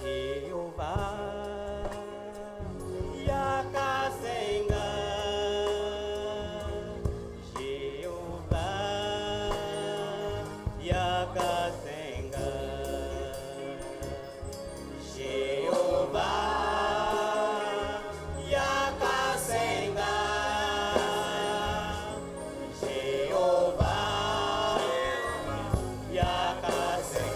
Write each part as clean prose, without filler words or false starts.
Jehovah Yakasenga Jehovah Yakasenga Jehovah Yakasenga Jehovah Yakasenga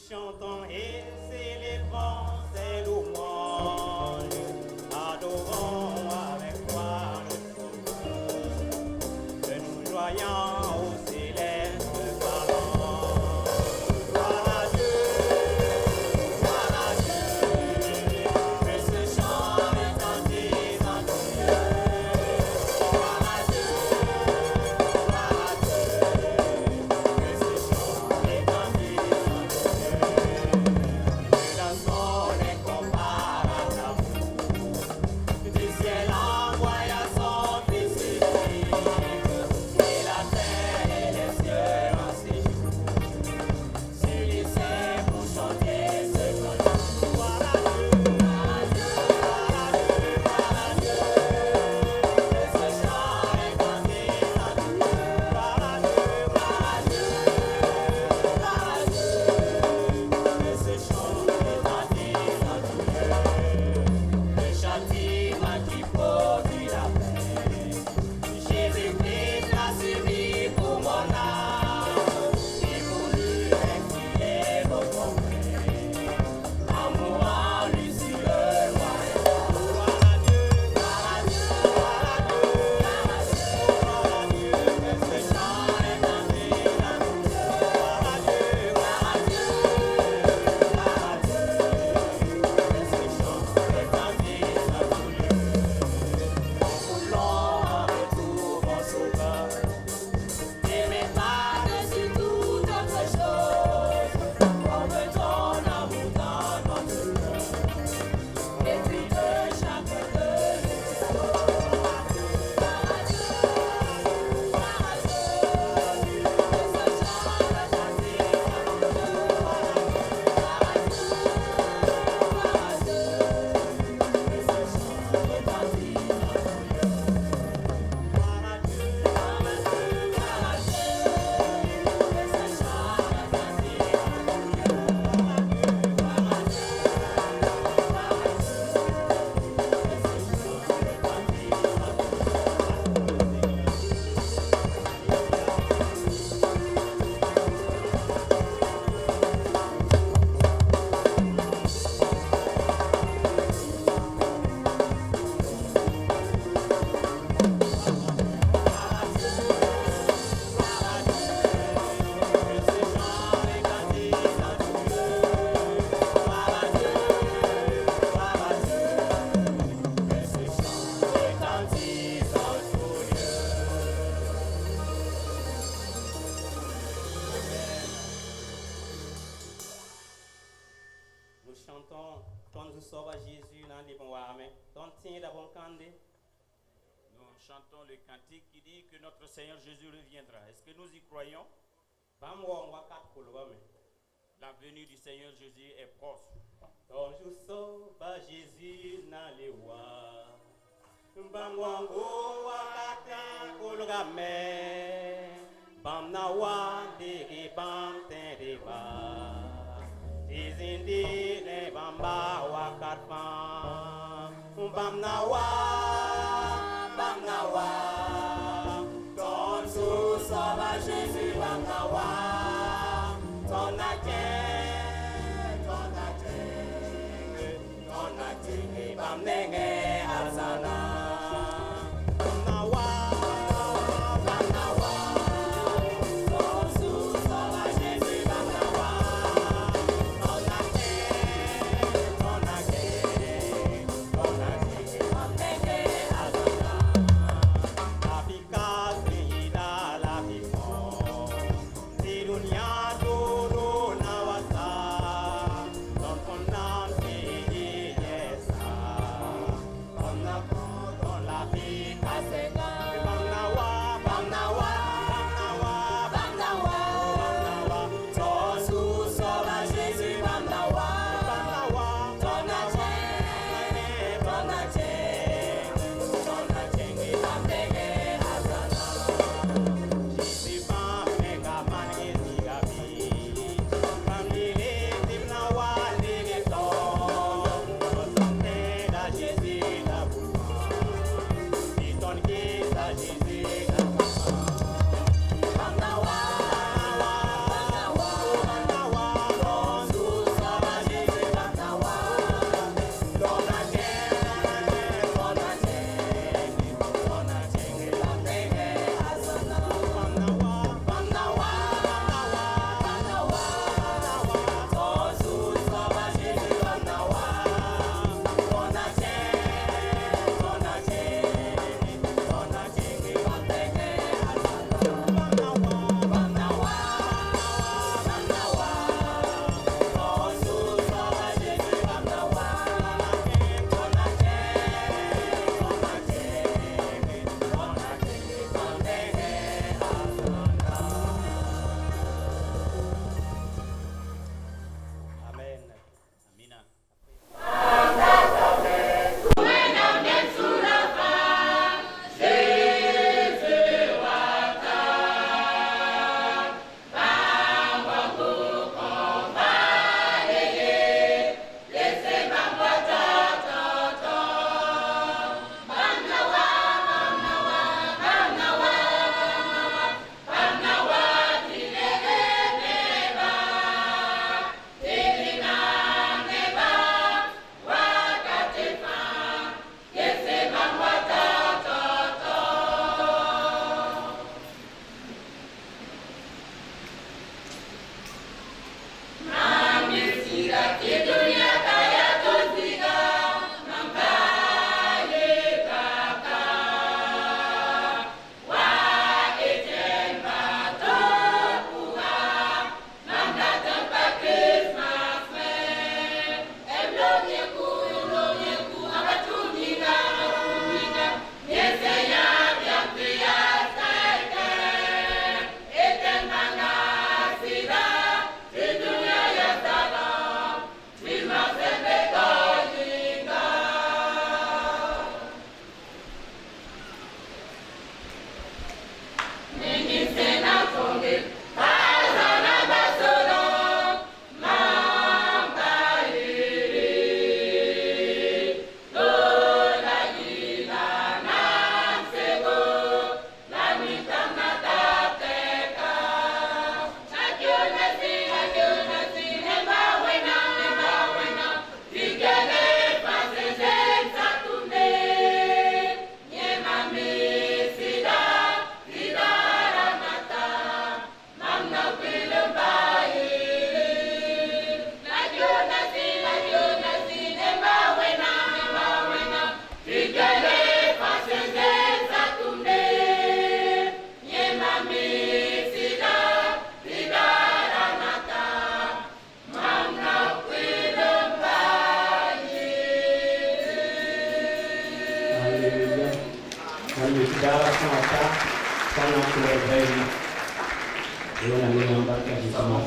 Chantons et célébrons ses louanges, adorons avec foi le Sauveur, que nous joignons au céleste parlant. Gloire à Dieu, que ce chant retentisse en nos lieux. Gloire à Dieu, que ce chant retentisse en nos lieux. Dansons l'incomparable du ciel envoya son Fils unique, et la terre et les cieux en séjour. S'unissaient pour chanter ce cantique. Gloire à Dieu, que ce chant retentisse en nous. Gloire à Dieu, que ce chant retentisse en nous. Le châtiment qui produit la paix, Jésus-Christ l'a subi pour mon âme, qui voulut expier vos problèmes, en mourant lui sur le royaume. Gloire à Dieu, que ce chant retentisse en nous. Gloire à Dieu, que ce chant retentisse en nous. Voulons en retour mon sauveur, et maintenant dessus toute autre chose, comme ton amour dans notre cœur, et puis de chaque de nous. Gloire à Dieu, que ce chant retentisse en nous. Gloire à Dieu, que ce chant retentisse en nous. Nous chantons quand nous sommes à Jésus dans les bons amen. Ton tien d'abord candé. Nous chantons le cantique qui dit que notre Seigneur Jésus reviendra. Est-ce que nous y croyons? Pas moi on va quatre couloirs mais. La venue du Seigneur Jésus est proche. Quand je sauve à Jésus dans les rois, Bangwango wakata kulgame Bamnawa digi bam tediba Izindi ne bamba wakat fam Bamnawa Ton sous sauvage Jésus Bamnawa Ton ating bamnenge azana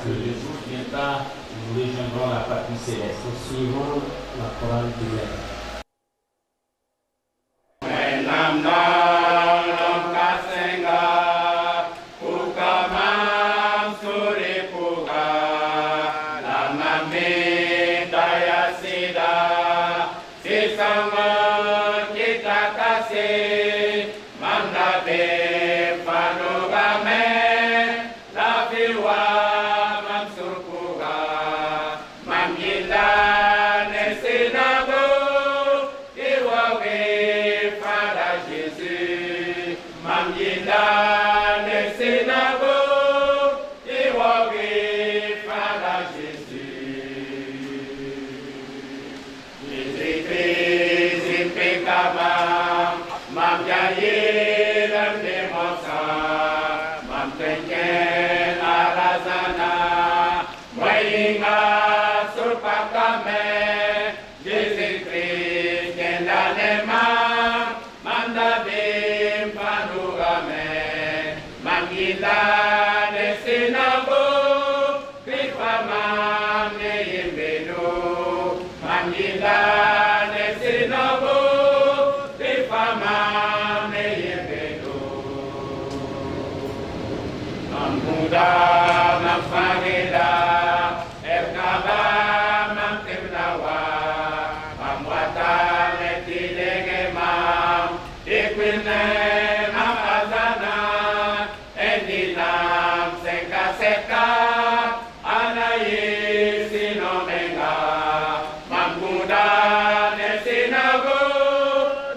Nous rejoindrons la patrie céleste. Suivons la chorale du l'air. dans les synagogues, ils vont à Jésus. Jésus Christ, il fait comment, m'am yaye l'âme de mon sang, m'am tenken à la zana, moïnga sur pakame, Jésus Christ, qu'en a les mains, m'am dabim panurame, m'am gila les synagogues, Kripa m'am neyimbeno, m'am gila les synagogues, Kripa m'am neyimbeno, m'am muda, m'am fageda, erkaba, m'am timnawa, m'am wata metilege m'am, ikwine m'am azana, endinam seka seka, anayi sinomenga, m'am muda ne sinago,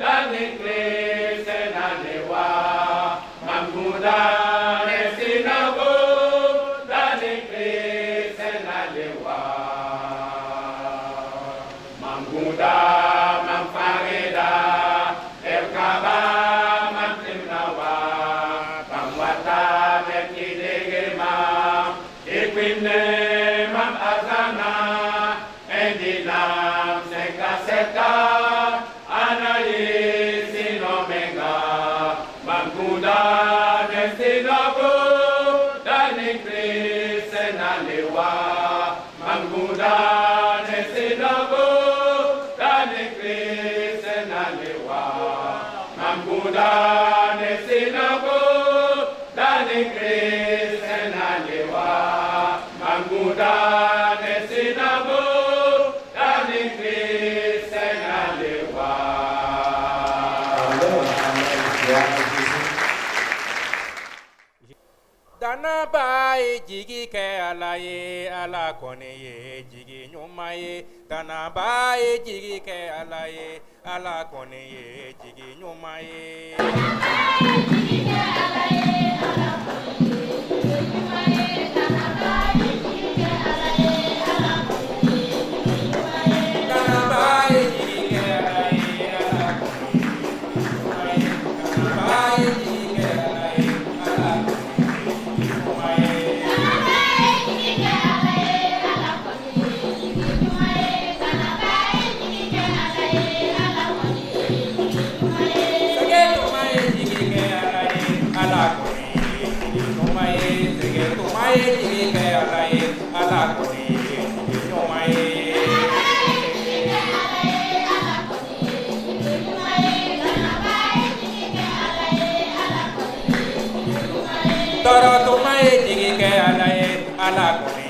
dan iklis enalewa, m'am muda ne sinago, dan iklis enalewa, m'am muda m'am fareda, erkaba m'am timnawa, m'am wata mekidege m'am, ikwine m'am azana, endinam seka seka, anayi sinomenga, m'am muda ne sinago, dan iklis enalewa, m'am muda ne sinago, dan iklis enalewa, m'am muda ne sinago, dan iklis enalewa, m'am muda ne sinago, dan iklis enalewa. Dana bae jigi ke alaye ala kone ye jigi nyuma ye. Dana bae jigi ke alaye ala kone ye jigi nyuma ye. Dana bae jigi ke alaye ala kone ye jigi nyuma ye. Dana bae jigi ke alaye ala Toro tumae jigi ke alaye ala kone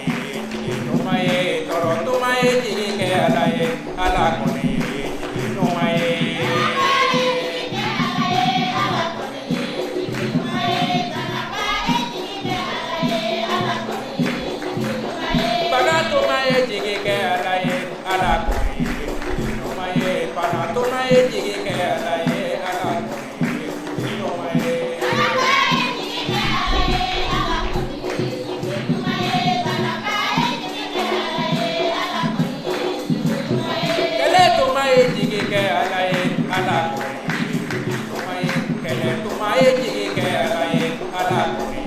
jigi numae. Toro tumae jigi ke alaye ala kone jigi numae. Baga tumae jigi ke alaye ala kone jigi numae. Baga tumae jigi ke alaye ala kone jigi numae. Jigi ke alaye ala numae, kele tumae jigi ke alaye ala numae.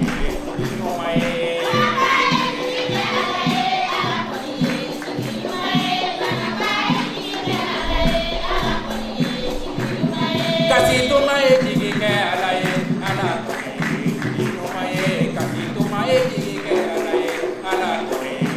Kasi tumae jigi ke alaye ala numae, kasi tumae jigi ke alaye ala numae.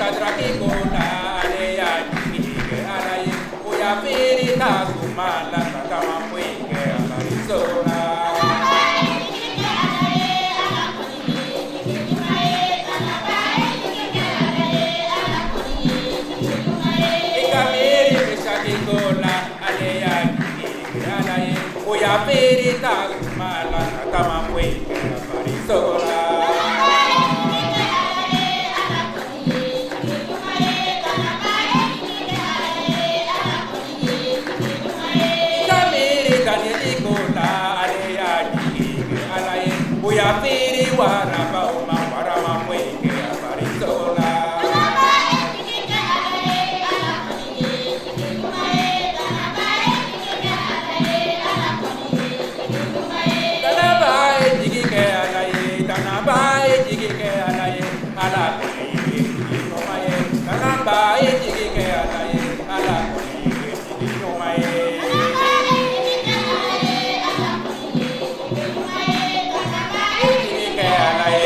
Sadraki kona aleya jigi ke alaye, oya feri ta sumala kama mwenge amarizona. Ikamiri meshaki kona aleya jigi ke alaye, oya feri ta sumala kama mwenge amarizona. firi waraba uma warama mweke abarizola. Tanabai jigi ke alaye, tanabai jigi ke alaye, ala koni jigi nomaye. Tanabai jigi ke alaye, ala koni jigi nomaye. Jigi ke alaye,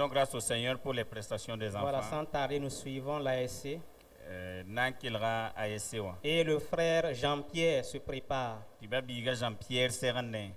Rendons grâce au Seigneur pour les prestations des enfants. Voilà, sans tarder, nous suivons l'ASC. Nankilra ASCwa. Et le frère Jean-Pierre se prépare. Tiba biga Jean-Pierre Serane.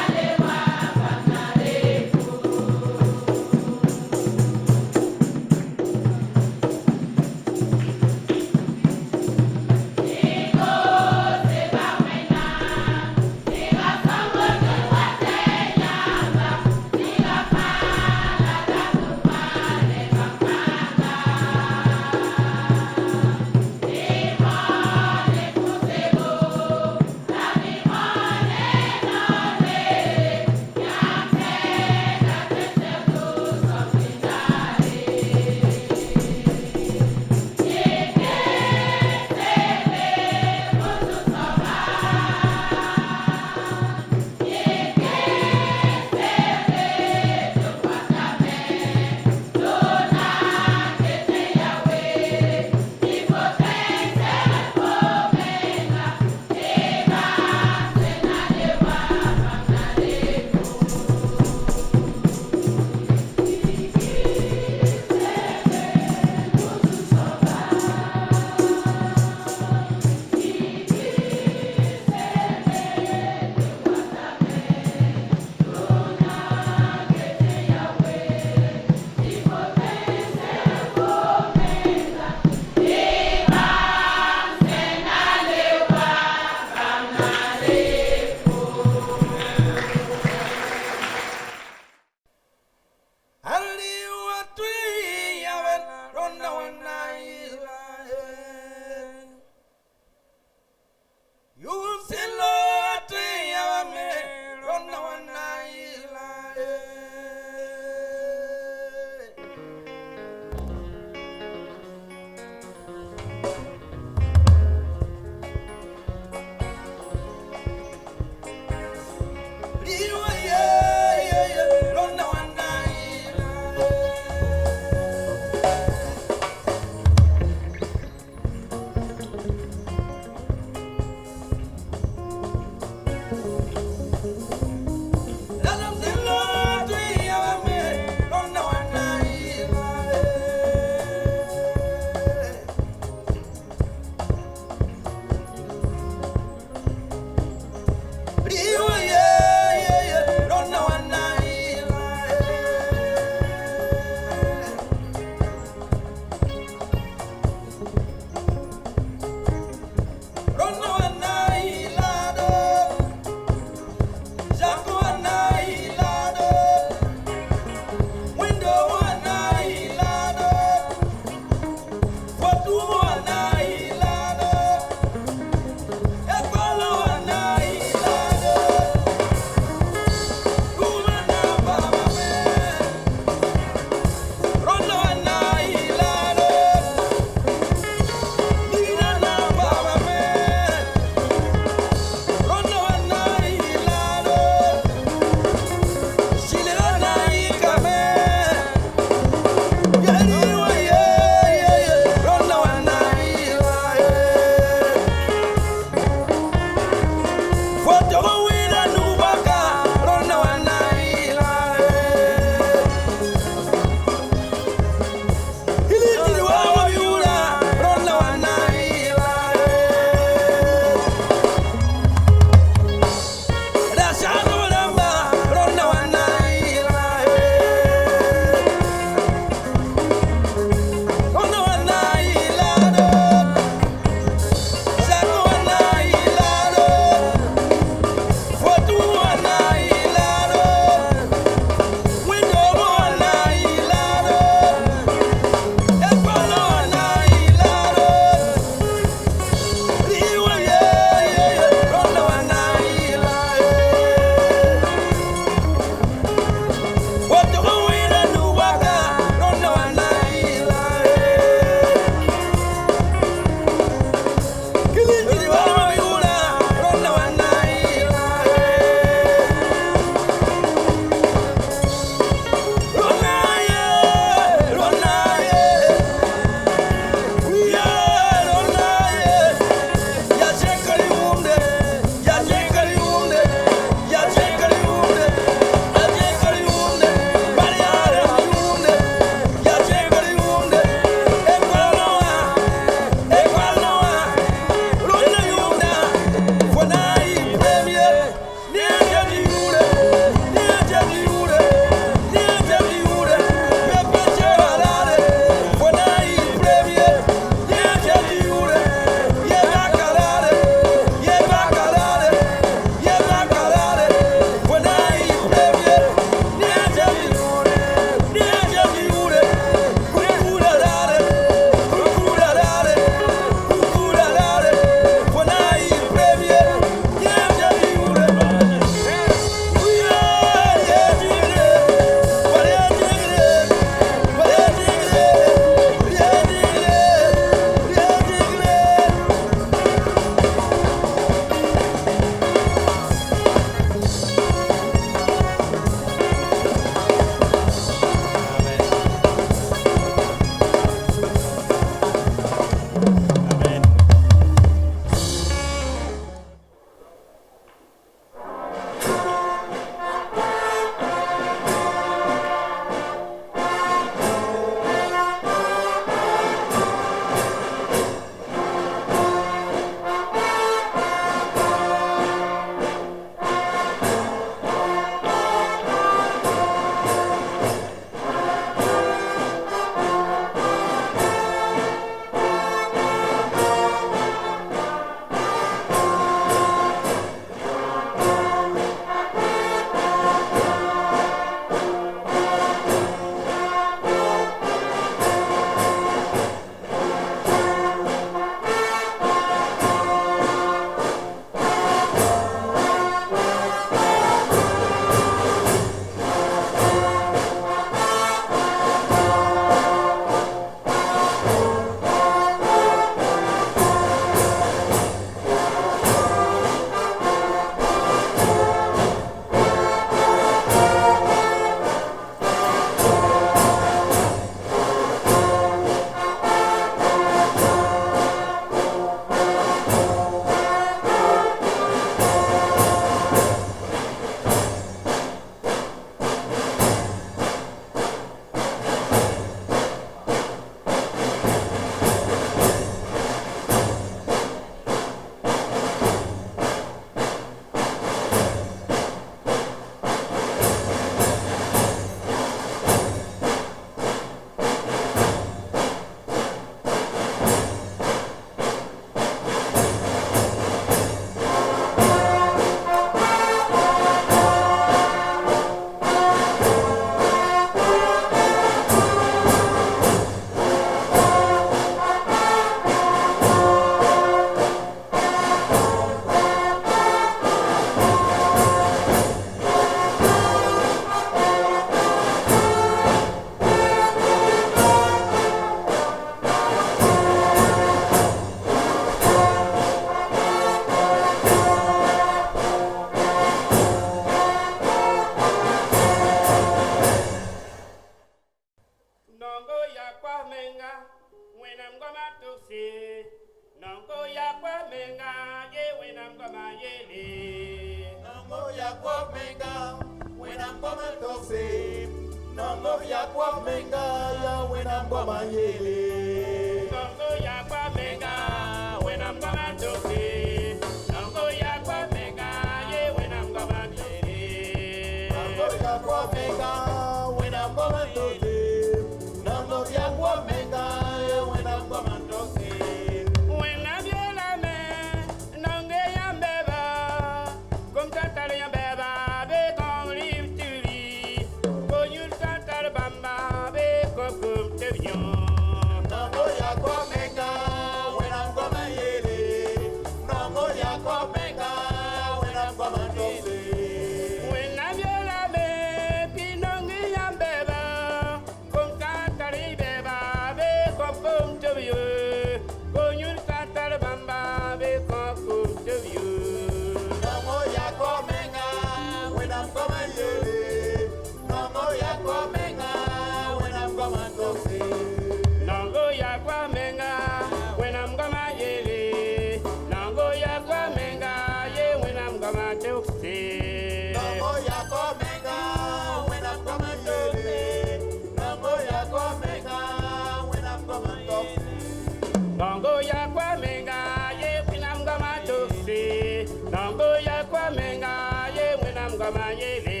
ngoma yele.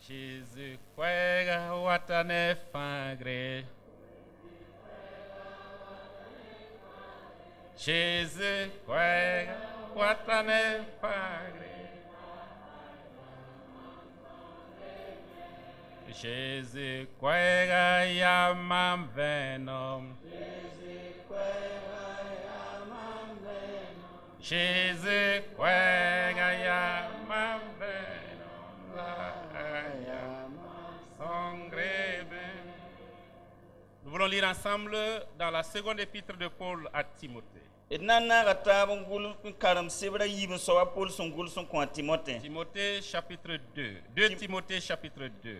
Jésus, kwega watane fangre. Jésus, kwega watane fangre. Jésus, kwega yamam venom. Jésus, kwega yamam venom. Nous voulons lire ensemble dans la seconde épître de Paul à Timothée. Timothée chapitre 2. 2 Timothée chapitre 2.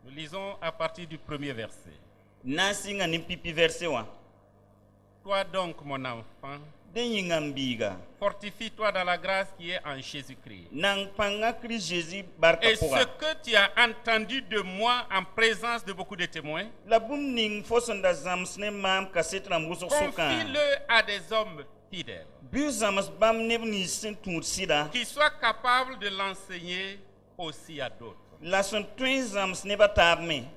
Nous lisons à partir du premier verset. Toi donc, mon enfant, fortifie-toi dans la grâce qui est en Jésus-Christ. Et ce que tu as entendu de moi en présence de beaucoup de témoins, confie-le à des hommes fidèles, qui soient capables de l'enseigner aussi à d'autres.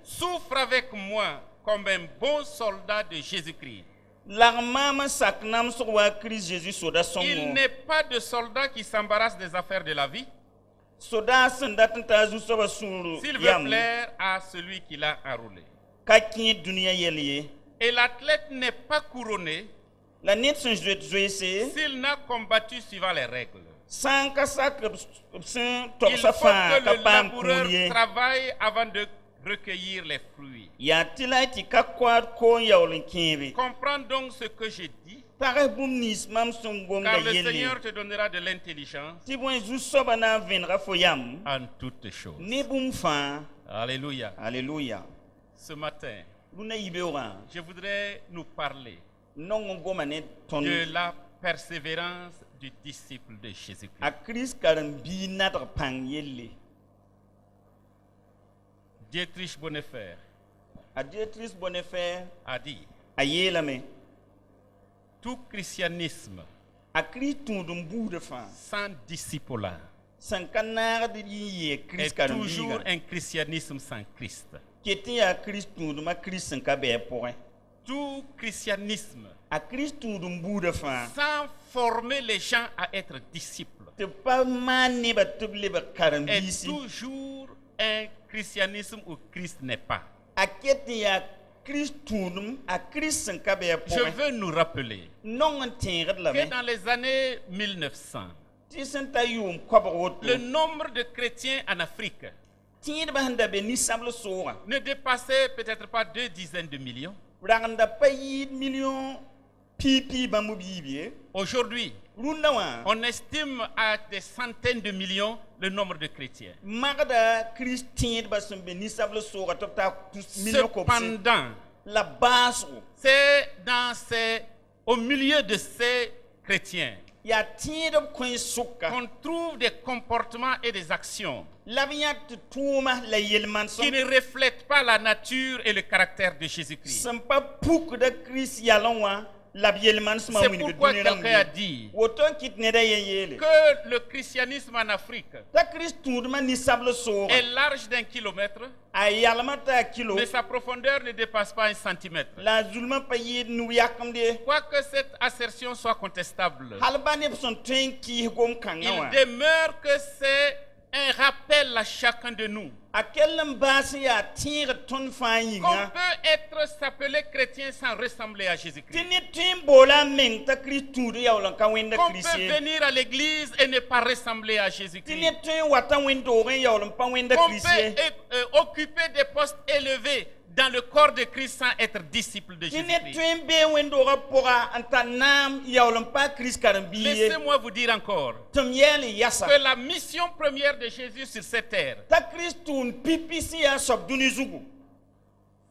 Souffre avec moi comme un bon soldat de Jésus-Christ. Il n'est pas de soldat qui s'embarrasse des affaires de la vie, s'il veut plaire à celui qui l'a enrôlé. Et l'athlète n'est pas couronné s'il n'a combattu suivant les règles. Il faut que le laboureur travaille avant de recueillir les fruits. Comprends donc ce que je dis, car le Seigneur te donnera de l'intelligence en toutes choses. Alléluia. Alléluia. Ce matin, je voudrais nous parler de la persévérance du disciple de Jésus-Christ. Dietrich Bonhoeffer a dit: tout christianisme sans discipulat est toujours un christianisme sans Christ. Tout christianisme sans former les gens à être disciples est toujours un christianisme où Christ n'est pas. Je veux nous rappeler que dans les années 1900, le nombre de chrétiens en Afrique ne dépassait peut-être pas 2 dizaines de millions. Aujourd'hui, on estime à des centaines de millions le nombre de chrétiens. magda Christien basum be ni sablo so ga topta million ko Cependant, la base c'est au milieu de ces chrétiens ya tiedom koin sukka qu'on trouve des comportements et des actions la biya tuma la yelman so qui ne reflètent pas la nature et le caractère de Jésus-Christ. sampa puk de Christ yalonwa la yelman so ma C'est wini pourquoi be quelqu'un a dit woton kit ne da yele que le christianisme en Afrique ta Christ tudma ni sablo so est large d'1 kilomètre, ay yalmata kilo mais sa profondeur ne dépasse pas 1 centimètre. la zulma pa yid nu yakamde Quoique cette assertion soit contestable, halbane son tenki gom kangawa il demeure que c'est un rappel à chacun de nous akellam basi ya tire ton qu'on fayinga peut s'appeler chrétien sans ressembler à Jésus-Christ. tini timbola meng ta Christ tudu yawlan ka wenda Qu'on peut Christ venir à l'église et ne pas ressembler à tini Jésus-Christ. tin wata wendo ren yawlan pa wenda Qu'on Christ peut occuper des postes élevés dans le corps de Christ sans être disciple de tini Jésus-Christ. tin be wendo ga pora anta nam yawlan pa Christ karambiye Laissez-moi vous dire encore tum yeli yasa que la mission première de Jésus sur cette terre, ta Christ tun pipisi ya sobduni zugu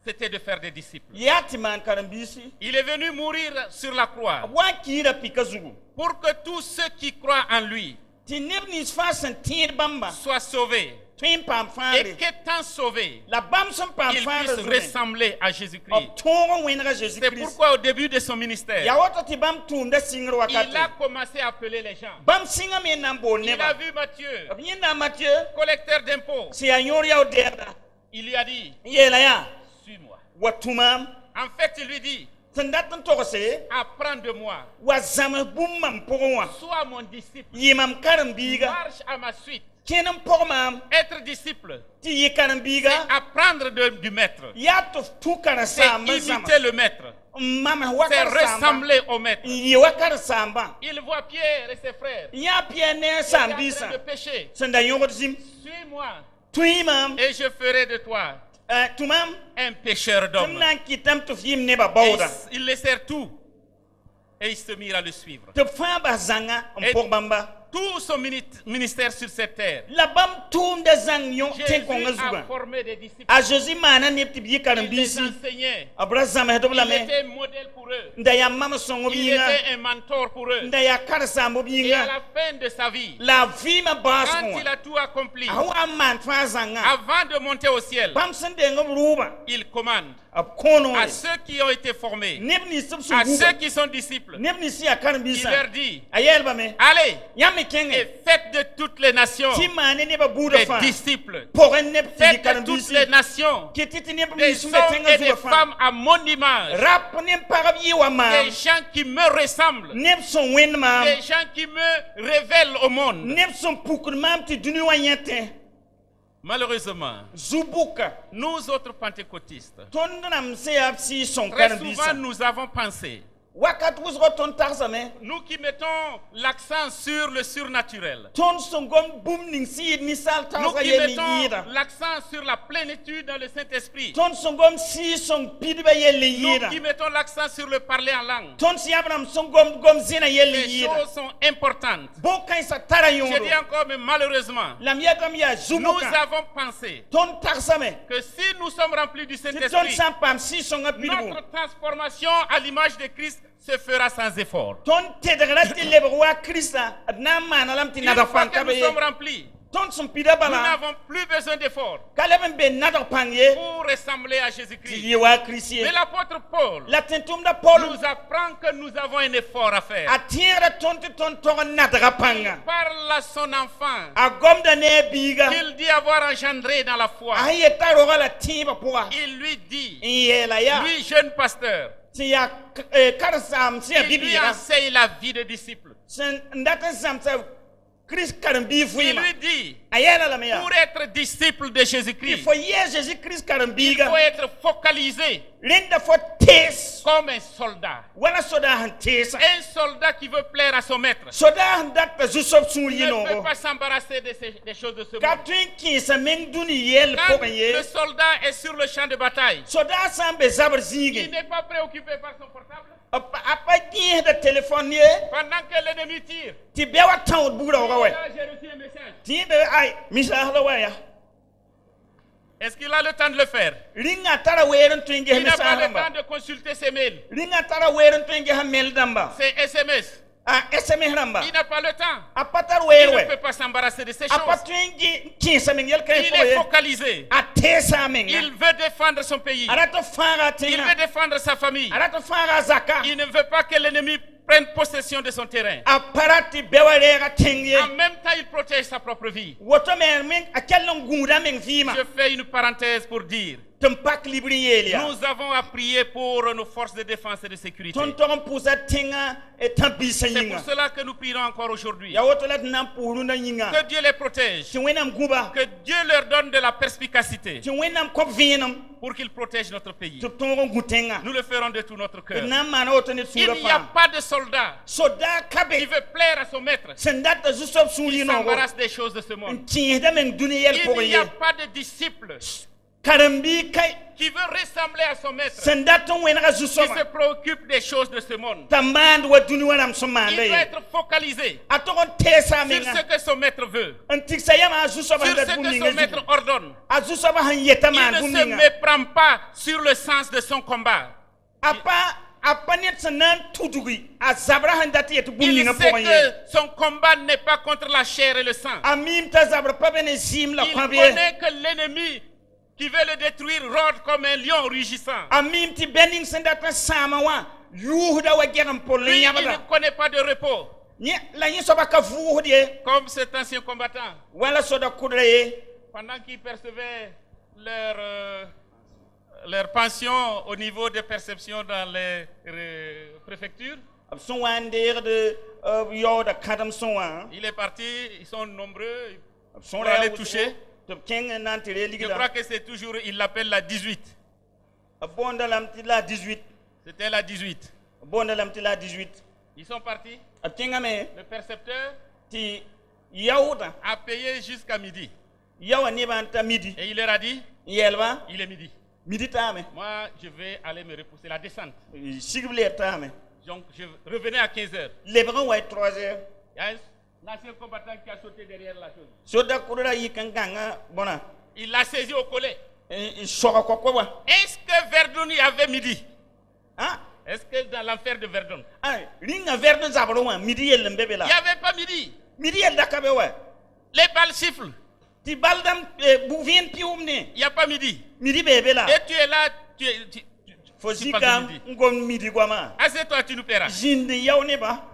c'était de faire des disciples. yati man karambisi Il est venu mourir sur la croix wa kira pika zugu pour que tous ceux qui croient en lui tinibni fasen tir bamba soient sauvés. twin pam Et fande qu'étant sauvés, la bam son pam ils fande puissent ressembler à Jésus-Christ. tongo wenra C'est Jésus Christ pourquoi au début de son ministère, ya wata ti bam tunda singro wakati il a commencé à appeler les gens. bam singa me nambo Il a neba vu Matthieu, abnyina Matthieu collecteur d'impôts. si ayor ya oderda Il lui a dit, yela ya suis-moi. watumam En fait, il lui dit, tandatan tokose apprends de moi, wa zama bumam pogwa sois mon disciple, yimam karambiga marche à ma suite. kenem pogmam Être disciple, ti yikarambiga apprendre du maître, ya to tukara c'est samba zama imiter le maître, mama c'est wakar samba ressembler au maître. yi wakar samba Il voit Pierre et ses frères ya piene qui étaient en train sambisa de pécher. sanda yongot zim Suis-moi tuimam et je ferai de toi tumam un pécheur d'hommes. tumnan kitam to yim neba Et bawda ils laissèrent tout et ils se mirent à le suivre. to famba zanga Et- pogbamba Tout son ministère sur cette terre, la bam tum da zang yon Jésus ten konga a zuga formé des disciples. a Jésus mana ne ti bi Il les karambisi enseignait. abra zama hedo Il la me était un modèle pour eux. nda ya mama songo Il binga était un mentor pour eux. nda ya kar sambo Et à binga la fin de sa vie, la vie ma bas quand ko il a tout accompli, awu amman fa zanga avant de monter au ciel, bam sende ngam ruba il commande ab kono à ceux qui ont été formés, nebni sub su à buba ceux qui sont disciples, nebni si a il karambisa leur dit, ayel ba me allez yami et kenge faites de toutes les nations ti mane ne ba buda des fa disciples. poren ne ti Faites de toutes karambisi les nations kititi ne bi des su hommes tenga et des zuba fa femmes à mon image, rap ne parab yi wa ma des gens qui me ressemblent, neb son wen ma des gens qui me révèlent au monde. neb son pukun mam ti duni wa yete Malheureusement, zubuka nous autres pentecôtistes, tondram se ap si son très karambisa souvent nous avons pensé, wakat wuzgo ton tarsame nous qui mettons l'accent sur le surnaturel, ton son gom bum ning si ni sal nous tarsa qui yeli mettons yida l'accent sur la plénitude dans le Saint-Esprit, ton son gom si son pidba yeli nous yida qui mettons l'accent sur le parler en langue. ton si abram son gom zina yeli Les yida choses sont importantes. bo kan sa tara Je yondo dis encore, mais malheureusement, lam yagam ya nous zubuka avons pensé ton tarsame que si nous sommes remplis du si ton Saint-Esprit, sampam si son apidbu notre transformation à l'image de Christ se fera sans effort. ton tedra ti lebwa krista na manalam ti Une nada fois fan que nous kabe sommes remplis, ton son pida nous bala n'avons plus besoin d'efforts kaleben be nada panye pour ressembler à ti Jésus-Christ. yewa kristi Mais l'apôtre Paul la tentum da Paul nous apprend que nous avons un effort à faire. atira tonti ton toga nadaga panga Parle à son enfant a gomda ne biga qu'il dit avoir engendré dans la foi. aye taroga la tiba poa Il lui dit, yela ya lui jeune pasteur, ti ya karsam si ya il lui bibiga enseigne la vie de disciple. sen ndata samsa Chris karambi Il fuima lui dit, ayela la meya pour être disciple de il Jésus-Christ, faut Jésus Christ il karambiga faut être focalisé linda fo tes comme un soldat. wala soda han tesa Un soldat qui veut plaire à son maître soda han dakta jusop sun ne peut yino pas s'embarrasser des choses de ce monde. katun ki sa men duni yel Quand pogaye le soldat est sur le champ de bataille, soda sambe zabar il zige n'est pas préoccupé par son portable, Pendant que l'ennemi tire. Ti bewa taw bura wa Là, j'ai reçu un message. Ti be ai misah la wa ya. Est-ce qu'il a le temps de le faire? Ringa tara weren twinge Il n'a pas misah le temps ba. de consulter ses mails, Ringa tara weren twinge ha mel damba. ses SMS. SMS ramba. Il n'a pas le temps. Apatar Il werwe. ne peut pas s'embarrasser de ces choses. Apatwingi kinsa mengel kay Il est focalisé. Atesa menga. Il veut défendre son pays. Arato fara Il tinga. veut défendre sa famille. Arato fara zaka. Il ne veut pas que l'ennemi prenne possession de son terrain. Aparati bewarega tingi. En même temps, il protège sa propre vie. Woto men akelon gunda men vima. Je fais une parenthèse pour dire, Tempak librielia. nous avons à prier pour nos forces de défense et de sécurité. Tonton pousa tinga et tambisa C'est pour yinga. cela que nous prions encore aujourd'hui. Ya woto lat nam puru na yinga. Que Dieu les protège. Ti wenam guba. Que Dieu leur donne de la perspicacité Ti wenam kop vinam. pour qu'ils protègent notre pays. Ti tongo gutenga. Nous le ferons de tout notre cœur. Nam mana woto ne Il sura n'y a pa. pas de soldat Soda qui kabe. veut plaire à son maître. Sendata zusop suli Il no. s'embarrasse des choses de ce monde. Tienda men duniyel Il pour n'y ye. a pas de disciple Karambi kai. qui veut ressembler à son maître, Sendata wenga qui se zusoma. préoccupe des choses de ce monde. Tamand wa duniwanam Il somande. doit être focalisé Atogon tesa sur menga. ce que son maître veut, Antik sayama azusoba sur handat ce que buminga. son maître ordonne. Azusoba han yetaman Il ne se buminga. méprend pas sur le sens de son combat. Apa net sanan tudugui. Azabra handati et Il buminga sait pour ye. que son combat n'est pas contre la chair et le sang. Amim ta zabra pa bene zim la Il kwabie. connaît que l'ennemi qui veut le détruire rôde comme un lion rugissant. Amim ti bening sendata samawa. Yuhda wa geram pour le Lui, il yabada. ne connaît pas de repos. Ni la yin soba ka vuhdi. Comme cet ancien combattant, Wala soda kudraye. pendant qu'ils percevaient leur pension au niveau des perceptions dans les préfectures, Son wande de yoda kadam son wa. il est parti, ils sont nombreux Son pour aller toucher. To king nantire Je ligida. crois que c'est toujours, il l'appelle la 18. Bonda lamti la 18. C'était la 18. Bonda lamti la 18. Ils sont partis. Atinga me Le percepteur ti yauda. a payé jusqu'à midi. Yawa ni banta midi. Et il leur a dit, Yelba il est midi. midi tame. Moi, je vais aller me repousser la descente. Sigle tame. Donc, je revenais à 15 heures. Lebran wa 3h. Il y a l'ancien combattant qui a sauté derrière la chose. Soda kudura yikanganga bona. Il l'a saisi au collet. Soka kwa wa. Est-ce que Verdun y avait midi? Ah, Est-ce que dans l'enfer de Verdun, ringa verde zabro wa midi yel mbebe il la. n'y avait pas midi? Midi yel dakabe wa. Les balles sifflent. Ti baldam bouvien piumne. Il n'y a pas midi. Midi bebe la. Et tu es là, tu Fosi pas kam de midi. ngom midi kwa ma. Assieds-toi, tu nous paieras. Jinde yaone ba.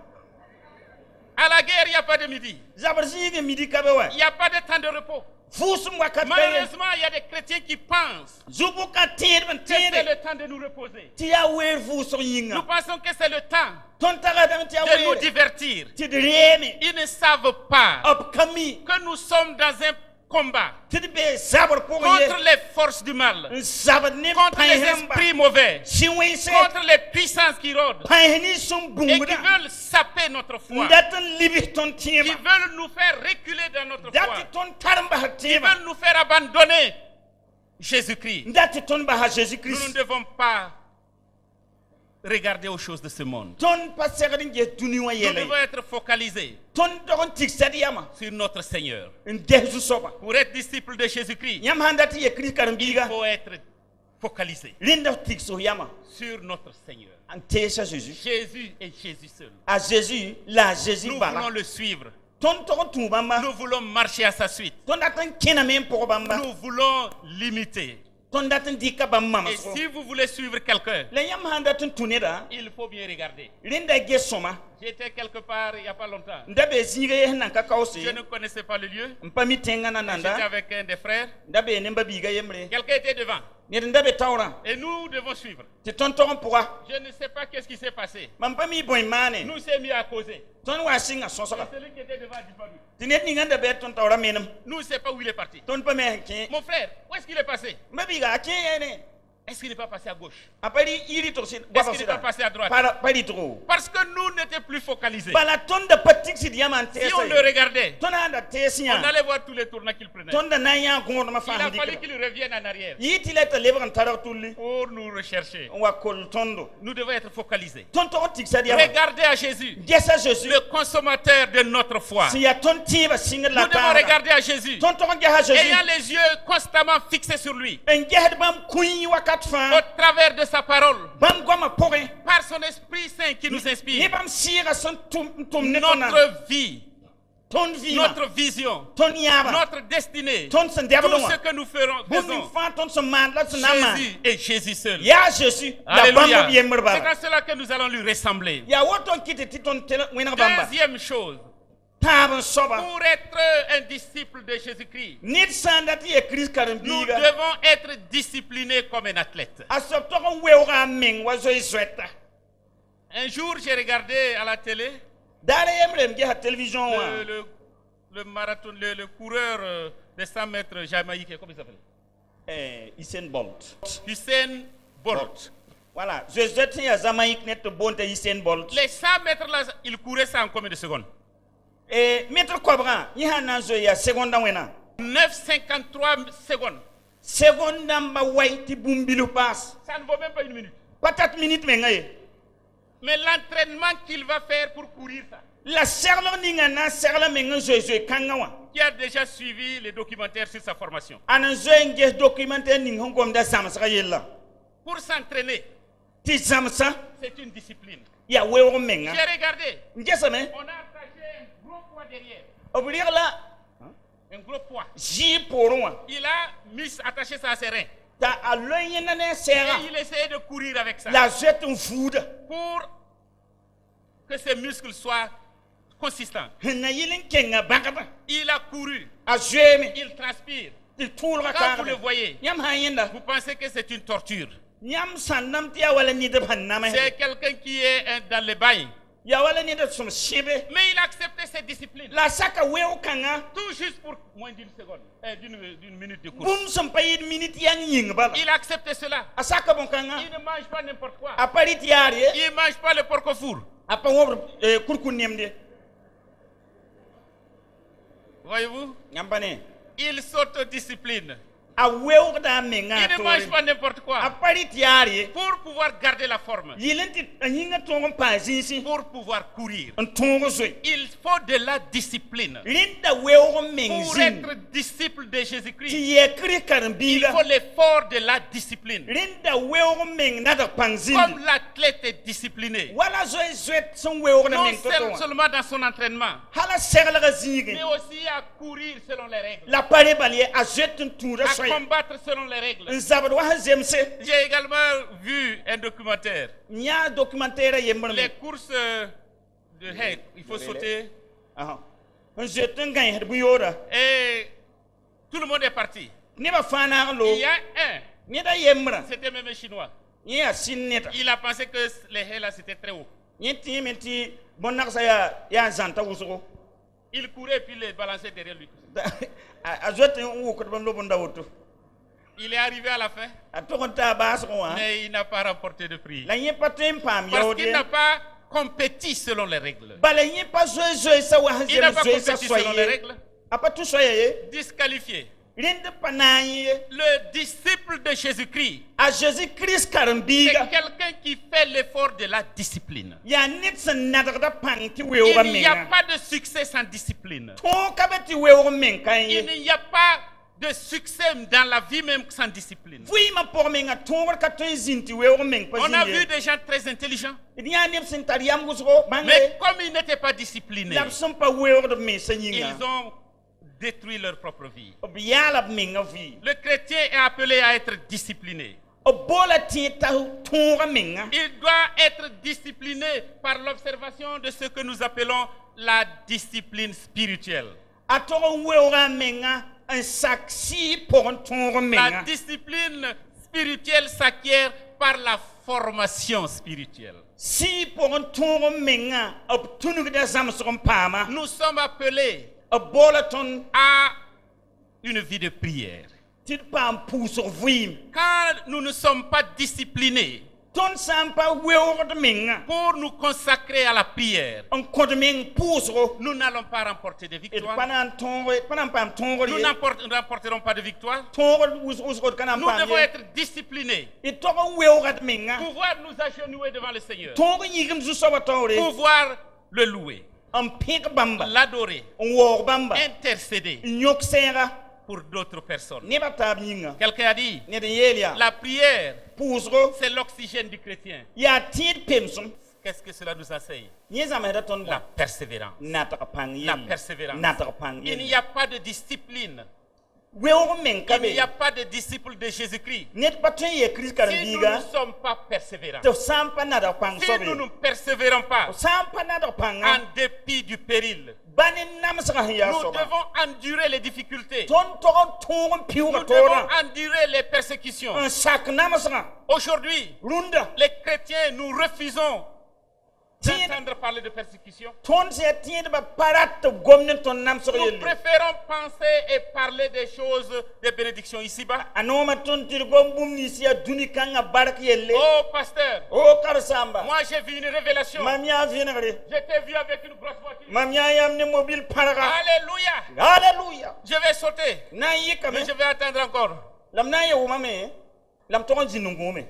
À la guerre, il n'y a pas de midi. Zabrzinge midi kabe wa. Il n'y a pas de temps de repos. Fusum wa katbe. Malheureusement, il y a des chrétiens qui pensent Zubuka tirben que c'est tere. le temps de nous reposer. Ti ya wer fuso Nous yinga. pensons que c'est le temps Ton taga dam ti ya de nous wer. divertir. Ti dreme. Ils ne savent pas Op kami. que nous sommes dans un combat Ti be zabr pour contre ye. les forces du mal, Zabr ne contre les payhamba. esprits mauvais, Siwense. contre les puissances qui rôdent Payhni sum et qui bunguda. veulent saper notre foi, Ndatan libi ton qui tiema. veulent nous faire reculer dans notre Dati foi, ton taramba qui tiema. veulent nous faire abandonner Jésus-Christ. Ndati ton ba Jésus Nous ne Christ. devons pas regarder aux choses de ce monde. Ton passerin je tuniwa Nous yele. devons être focalisés Ton dogon tiksadiama. sur notre Seigneur. Ndezu soba. Pour être disciple de Jésus-Christ, Nyam handati ye Christ il karambiga. faut être focalisé Linda tikso yama. sur notre Seigneur. Antesa Jésus. Jésus et Jésus seul. À Jésus, la Jésus Nous bala. voulons le suivre. Ton togon tubamba. Nous voulons marcher à sa suite. Ton datan kena men pour bamba. Nous voulons l'imiter. Ton datan dika bamba Et maso. si vous voulez suivre quelqu'un, La yam handatun tuneda. il faut bien regarder. Linda ge soma. J'étais quelque part il n'y a pas longtemps. Ndabe zire nan Je kakause. ne connaissais pas le lieu. Mpami tengana J'étais nanda. avec un des frères. Ndabe nemba biga yemre. Quelqu'un était devant. Ni ndabe tawra. Et nous devons suivre. Ti ton togon pourra. Je ne sais pas qu'est-ce qui s'est passé. Mampami boy mane. Nous sommes mis à causer. Ton wa singa Et sosoka. celui qui était devant a disparu. Ti net ni nganda be ton tawra menam. Nous ne savons pas où il est parti. Ton pa me hanke. Mon frère, où est-ce qu'il est passé? Mabiga ke yene. Est-ce qu'il n'est pas passé à gauche? Apari iri to sin Est-ce qu'il n'est pas passé à droite? pari to. Parce que nous n'étions plus focalisés. Bala tonda patik si diamante. Si on le regardait, Tona tesia. on allait voir tous les tournants qu'il prenait. Tonda naya gonga ma Il a fahandi. fallu qu'il revienne en arrière Yiti leta lebran tarak tulli. pour nous rechercher. Wa kol tondo. Nous devons être focalisés. Tonto tik sa diama. Regardez à Jésus, Gesa Jésus. le consommateur de notre foi. Si ya tonti ba singa la Nous devons regarder à Jésus, Tonto ngeha Jésus. ayant les yeux constamment fixés sur lui, Ngehad bam kuyi wakat au fa. travers de sa parole, Bam goma pore. par son Esprit Saint qui nous Ni inspire. bam sira son tum netona. Notre vie, Ton vie. notre vision, Ton yaba. notre destinée, Ton sen diaba tout donwa. ce que nous faisons, Bum fa ton se man la nama. Jésus et Jésus seul. Ya Jésus. La Alléluia. bambo yember C'est baba. à cela que nous allons lui ressembler. Ya woton kiti titon tela wena bamba. Deuxième chose, Taban soba. pour être un disciple de Jésus-Christ, Nit sandati e Christ nous karambiga. devons être disciplinés comme un athlète. Asopto ko wewra meng wa zo isweta. Un jour, j'ai regardé à la télé Dare yemrem ge ha television wa. le marathon, le coureur de 100 mètres jamaïcain, comment il s'appelle? Usain Bolt. Usain Bolt. Voilà, je zeti ya Jamaïque net bonte Usain Bolt. Les 100 mètres là, il courait ça en combien de secondes? Maître Cobra, il y a un zo ya seconde wena. 9,53 secondes. Seconde ba waiti bumbilu pass. Ça ne vaut même pas une minute. Patat minute mengaye. Mais l'entraînement qu'il va faire pour courir ça, La serlo ninga na serlo menga zo kangawa. qui a déjà suivi les documentaires sur sa formation. Anan zo nge documentaire ning hongom da samsa yella. Pour s'entraîner, Ti samsa c'est une discipline. ya wewo menga. J'ai regardé, Ngesame on a attaché un gros poids derrière, obrir la un gros poids. ji porwa. Il a attaché ça à ses reins. Ta aloyen na ne Et sera. il essayait de courir avec ça La zet un food. pour que ses muscles soient consistants. Na yilin kenga bakata. Il a couru, A zueme. il transpire. Ti toulra Quand vous le ka. voyez, Yam hayenda. vous pensez que c'est une torture. Nyam sannam tia wala ni de panama. C'est quelqu'un qui est dans le bain. Ya wala ni de som shibe. Mais il a accepté cette discipline. La saka wewo kanga. Tout juste pour moins d'une seconde, d'une minute de course. Bum som payid minute yang ying bala. Il a accepté cela. Asaka bon kanga. Il ne mange pas n'importe quoi. Apari tiari. Il ne mange pas le porc au four. Apa wobre kurkun nemde. Voyez-vous? Nyambane. Il s'autodiscipline. A wewo da menga Il ne mange tori. pas n'importe quoi. Apari tiari. Pour pouvoir garder la forme. Yilenti anyinga tongon pa zinsi. Pour pouvoir courir. Un tongo zoi. Il faut de la discipline. Linda wewo Pour mengzin. être disciple de Jésus-Christ, Ti ye kri il karambiga. faut l'effort de la discipline. Linda wewo meng nada pangzin. Comme l'athlète est discipliné, Wala zoi zwet son wewo na non meng toto. seulement dans son entraînement, Hala serla mais zige. aussi à courir selon les règles, La pare balie a zwet un tour à soy. combattre selon les règles. Nzabad wa zemse. J'ai également vu un documentaire, Nya documentaire yember les me. courses de haie, il faut sauter, Aha. Un zwet un gain het buyora. et tout le monde est parti. Ne ba fana lo. Il y a un, Ni da yembra. c'était même un Chinois, Ni a sinneta. il a pensé que les haies là c'était très haut. Ni ti menti bonak sa ya zanta wusugo. Il courait et puis les balançait derrière lui. A zwet un wu ko ban lo bonda wutu. Il est arrivé à la fin, A tokonta bas ko wa. mais il n'a pas remporté de prix. La nye patem pam Parce yode. qu'il n'a pas compéti selon les règles. Bala nye pas zo sa wa Il n'a zem pas zo sa compéti selon les soye. règles. Apa tu soye. Disqualifié. Rinde panaye. Le disciple de Jésus-Christ, A Jésus Christ c'est karambiga. quelqu'un qui fait l'effort de la discipline. Ya nit san nadagda pan ti Il wewo n'y a menga. pas de succès sans discipline. To kabeti wewo men kan Il ye. n'y a pas de succès dans la vie même sans discipline. Fui ma por menga to ka to zinti wewo men pa On a vu zinye. des gens très intelligents, Nya nip sin tariam gusko mais bange. comme ils n'étaient pas disciplinés, Lab son pa wewo de men ils sanyinga. ont détruit leur propre vie. Obiala menga vi. Le chrétien est appelé à être discipliné. Obola ti ta to menga. Il doit être discipliné par l'observation de ce que nous appelons la discipline spirituelle. Atoro wewo menga. Un saksi pour un ton La menga. discipline spirituelle s'acquiert par la formation spirituelle. Si pour un ton menga, ob tunu da zamsum pama, Nous sommes appelés a bolaton à une vie de prière. tɩ d paam pʋʋsg vɩɩm quand nous ne sommes pas disciplinés tõnd sã n pa weoogd menga pour nous consacrer à la prière, n kõd meng pʋʋsgo nous n'allons pas remporter de d victoire. pa na n paam tõogr Nous ye n'emporterons pas de victoire. tõogd wʋsgd ka na n Nous paam devons ye être disciplinés, d tog n weoogd menga pouvoir nous agenouiller devant le Seigneur, tõog n yɩgem zu-soabã taoore pouvoir le louer, n pẽg bãmba l'adorer, n waoog bãmba intercéder n yõk sɛɛga pour d'autres personnes. nebã taab yĩnga Quelqu'un a dit, ned n yeel yaa la prière, pʋʋsgo c'est l'oxygène du chrétien. yaa tẽed pemsem Qu'est-ce que cela nous enseigne? yẽ zãmsda tõnd La bõe persévérance. natg pãng La yelle persévérance. natg pãng Il n'y yelle a pas de discipline. weoog meng ka Il n'y a be pas de disciple de Jésus-Christ. ned pa tõe n yee kirist Si nous karen-biiga ne sommes pas persévérants, tɩ f sã n pa nadg pãng si soab nous ye ne persévérons pas, f sã n pa nadg pãnga en dépit du péril, ba ne namsgã sẽn yaa nous soaba devons endurer les difficultés. tõnd tog n tõog n piʋʋga Nous devons toorã endurer les persécutions. n sak namsgã Aujourd'hui, rũndã les chrétiens, nous refusons Tiens. d'entendre parler de persécution. tõnd sẽn yaa tẽedbã pa rat tɩ b gom ne tõnd namsg Nous yelle préférons penser et parler des choses, des bénédictions ici-bas. a noomã tõnd tɩ d gom bũmb nins yaa dũni kãngã bark yelle Oh, pasteur, o karen-sãamba moi j'ai vu une révélation. mam yaa vẽnegre Je t'ai vu avec une grosse voiture. mam yaa yam ne mobile pãrga Alléluia. halleluya Je vais sauter, na n yɩkame mais je vais attendre encore. la m na n yewmame la m tog n zĩnd n gũume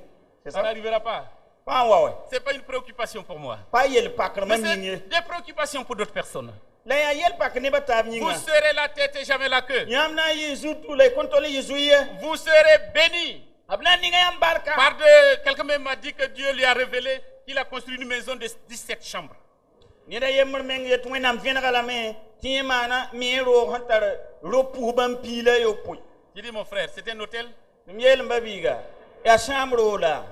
Ça n'arrivera pas. pa n wa wɛ Ce n'est pas une préoccupation pour moi. pa yel pakr Mais mam c'est yĩng ye des préoccupations pour d'autres personnes. la yaa yel pak nebã taab Vous yĩnga serez la tête et jamais la queue. yãmb na n yɩ zu-tu la y kõn tol n yɩ zu-ye Vous serez bénis. b na n ninga yãmb barka Par de, quelqu'un même m'a dit que Dieu lui a révélé qu'il a construit une maison de 17 chambres. ned a yembr meng yet wẽnnaam vẽnega lame tɩ yẽ maana me roog sẽn tar ro-pʋs bãmb piila yopoe J'ai dit, mon frère, c'est un hôtel. m yeelm ba biiga yaa sãam roog la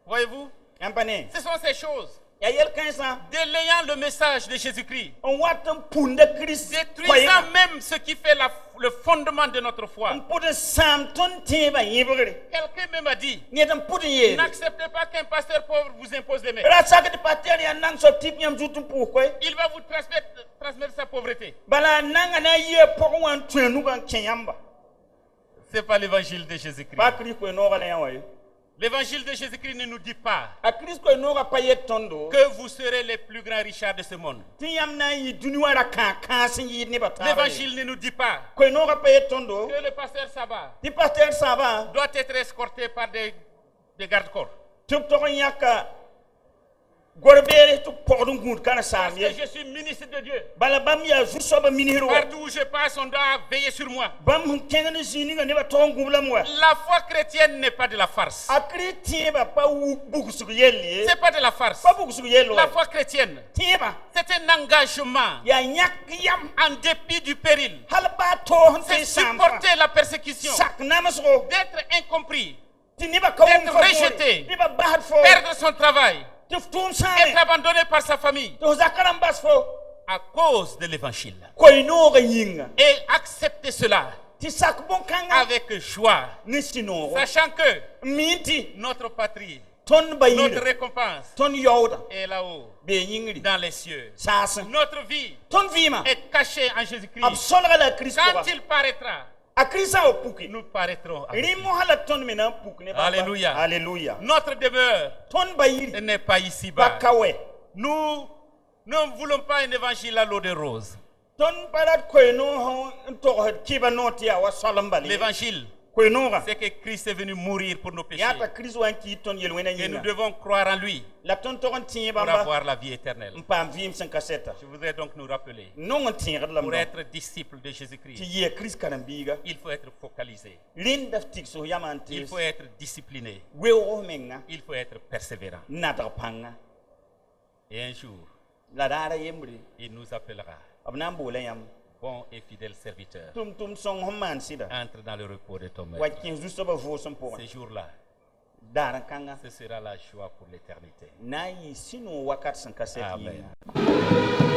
Voyez-vous, yãmb pa ne ce sont ces choses. yaa yel kãensã Délayant le message de Jésus-Christ. n wat n pũnda kirist Détruisant même ce qui fait le fondement de notre foi. n pʋd n sãam tõnd tẽebã yẽbgre Quelqu'un même a dit, ned n pʋd n yeele n'acceptez pas qu'un pasteur pauvre vous impose les mains. ra sakd pa tɛr yaa nang soab tɩk yãmb zut n pʋʋs koe Il va vous transmettre sa pauvreté. bala a nanga na n yɩa pʋg wã n tõe a nugã n kẽ yãmba Ce n'est pas l'évangile de Jésus-Christ. pa kirist koe noogã la yã wa ye L'évangile de Jésus-Christ ne nous dit pas a kirist koe noogã pa yet tõndo que vous serez les plus grands richards de ce monde. tɩ yãmb na n yɩ dũni wã ra kãas n yɩɩd nebã taaba ye L'évangile ne nous dit pas koe noogã pa yet tõndo que le pasteur Saba tɩ pasteur sãabã doit être escorté par des gardes-corps. tɩ b tog n yãka gor-beere tɩ pɔgd n gũud karen-saam Parce ye que je suis ministre de Dieu. bala bãmb yaa zu-soabã minisr wa Partout où je passe, on doit veiller sur moi. bãmb sẽn kẽng ne zĩig ninga nebã tog n gũblame wa La foi chrétienne n'est pas de la farce. a kirist tẽebã pa bugsg yell ye C'est pas de la farce. pa bugsg yell La wa foi chrétienne, tẽebã c'est un engagement yaa yãk yam en dépit du péril. hal baa toog sẽn C'est tɩ sãam supporter la persécution, sak namsgo d'être incompris, tɩ nebã ka wʋm D'être fa rejeté. nebã basd fo perdre son travail, tɩ f tʋʋm être sãame abandonné par sa famille tɩ f zakã rãmb bas fo à cause de l'évangile. koe-noogã yĩnga Et accepter cela tɩ sak bõn-kãngã avec joie, ne sũ-noogo sachant que n mi tɩ notre patrie, tõnd notre bayɩɩr récompense tõnd yaooda est là-haut, bee yĩngri dans les cieux. saasẽ Notre vie tõnd vɩɩmã est cachée en b Jésus-Christ. solga la a kirist Quand pʋga il paraîtra, a kirist sã n wa puke nous paraîtrons avec lui. rẽ mosã la tõnd me na n puk ne bãmba. Alléluia. alleluya Notre demeure tõnd bayɩr n'est pas ici-bas. pa ka wɛ Nous ne voulons pas un évangile à l'eau de rose. tõnd pa rat koe-noog n togsd kɩba noog tɩ yaa wa soal n bal ye L'évangile, koe-noogã c'est que Christ est venu mourir pour nos péchés. yaa t'a kirist wa n kɩɩd tõnd yel-wẽnã Et nous yĩnga devons croire en lui la tõnd tog n tẽeg pour bãmba avoir la vie éternelle. n paam vɩɩm sẽn ka sɛta Je voudrais donc nous rappeler, nong n tẽegd la pour m être disciple de tɩ Jésus-Christ, yɩa kirist karen-biiga il faut être focalisé, rẽnda f tigsf yamã n il tɩ faut être discipliné, weoog menga il faut être persévérant. nadg pãnga Et un jour, la daara yembre il nous appellera, b na n boola yãmb bon et fidèle serviteur, tʋm-tʋm sõng sẽn maan sɩda entre dans le repos de ton wa maître. kẽs zu-soabã vʋʋsem pʋgẽ Ce jour-là, daar n kãnga ce sera la joie pour l'éternité. na n yɩ sũ-noo wakat sẽn ka sɛt Amen. yĩnga